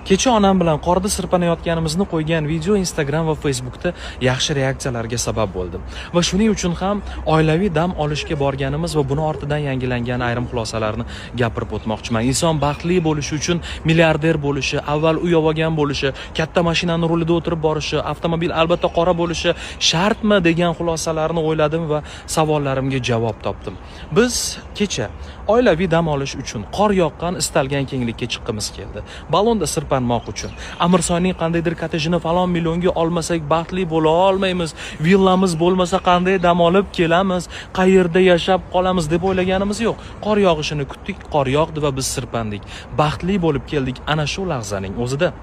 Kecha onam bilan qorda sirpanayotganimizni qo'ygan video Instagram va Facebookda yaxshi reaksiyalarga sabab bo'ldi. Va shuning uchun ham oilaviy dam olishga borganimiz va buni ortidan yangilangan ayrim xulosalarni gapirib o'tmoqchiman. Inson baxtli bo'lishi uchun milliarder bo'lishi, avval uy olgan bo'lishi, katta mashinani rulida o'tirib borishi, avtomobil albatta qora bo'lishi shartmi degan xulosalarni o'yladim va savollarimga javob topdim. Biz kecha oilaviy dam olish uchun qor yoqqan istalgan kenglikka chiqqimiz keldi. Balonda sirpanmoq uchun. Amirsoyning qandaydir kottejini falon millionga olmasak baxtli bo'la olmaymiz. Villamiz bo'lmasa qanday dam olib kelamiz? Qayerda yashab qolamiz deb o'ylaganimiz yo'q. Qor yog'ishini kutdik, qor yog'di va biz sirpandik. Baxtli bo'lib keldik ana shu lahzaning o'zida.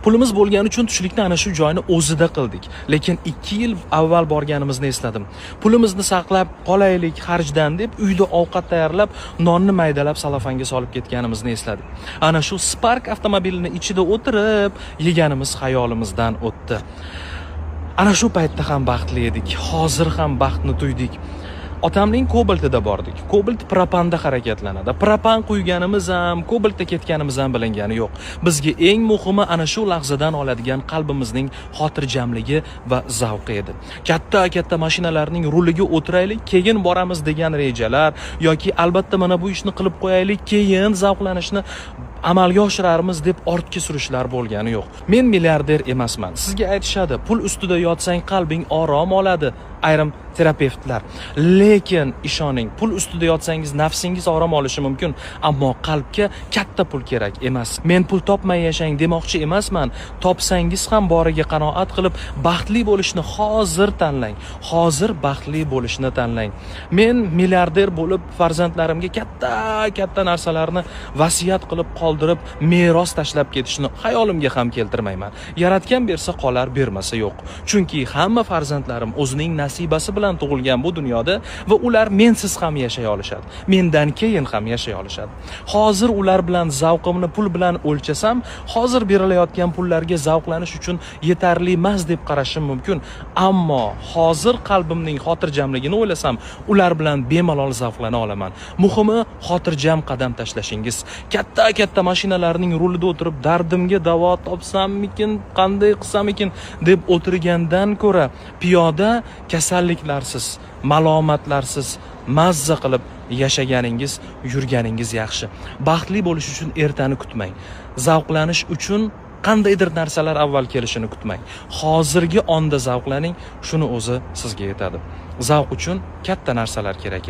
Pulimiz bo'lgani uchun tushlikni ana shu joyni o'zida qildik. Lekin 2 yil avval borganimizni esladim. Pulimizni saqlab qolaylik xarjdan deb uyda ovqat tayyorlab, nonni maydalab salofanga solib ketganimizni esladik. Ana shu Spark avtomobilini ichida o'tirib yeganimiz xayolimizdan o'tdi. Ana shu paytda ham baxtli edik. Hozir ham baxtni tuydik. Otamning Cobalt'ida bordik. Cobalt propanda harakatlanadi. Propan quyganimiz ham, Cobalt'da ketganimiz ham bilingani yo'q. Bizga eng muhimi ana shu lahzadan oladigan qalbimizning xotirjamligi va zavqi edi. Katta mashinalarning ruliga o'tiraylik, keyin boramiz degan rejalar yoki albatta mana bu ishni qilib qo'yaylik, keyin zavqlanishni amalga oshirarmiz deb ortga surishlar bo'lgani yo'q. Men milliarder emasman. Sizga aytishadi, pul ustida yotsang qalbing orom oladi ayrim terapevtlar. Lekin ishoning, pul ustida yotsangiz nafsingiz orom olishi mumkin, ammo qalbga katta pul kerak emas. Men pul topmay yashang demoqchi emasman. Topsangiz ham boriga qanoat qilib baxtli bo'lishni hozir tanlang. Hozir baxtli bo'lishni tanlang. Men milliarder bo'lib farzandlarimga katta narsalarni vasiyat qilib qoldirib meros tashlab ketishni xayolimga ham keltirmayman. Yaratgan bersa qolar, bermasa yo'q. Chunki hamma farzandlarim o'zining nasibasi bilan tug'ilgan bu dunyoda va ular mensiz ham yashay olishadi. Mendan keyin ham yashay olishadi. Hozir ular bilan zavqimni pul bilan o'lchasam, hozir berilayotgan pullarga zavqlanish uchun yetarli emas deb qarashim mumkin. Ammo hozir qalbimning xotirjamligini o'ylasam, ular bilan bemalol zavqlana olaman. Muhimi xotirjam qadam tashlashingiz. Katta mashinalarning rulida o'tirib dardimga davo topsammikin, qanday qilsamikin deb o'tirgandan ko'ra piyoda kasalliklarsiz, malomatlarsiz mazza qilib yashaganingiz, yurganingiz yaxshi. Baxtli bo'lish uchun ertani kutmang. Zavqlanish uchun qandaydir narsalar avval kelishini kutmang. Hozirgi onda zavqlaning, shuni o'zi sizga yetadi. Zavq uchun katta narsalar kerak emas.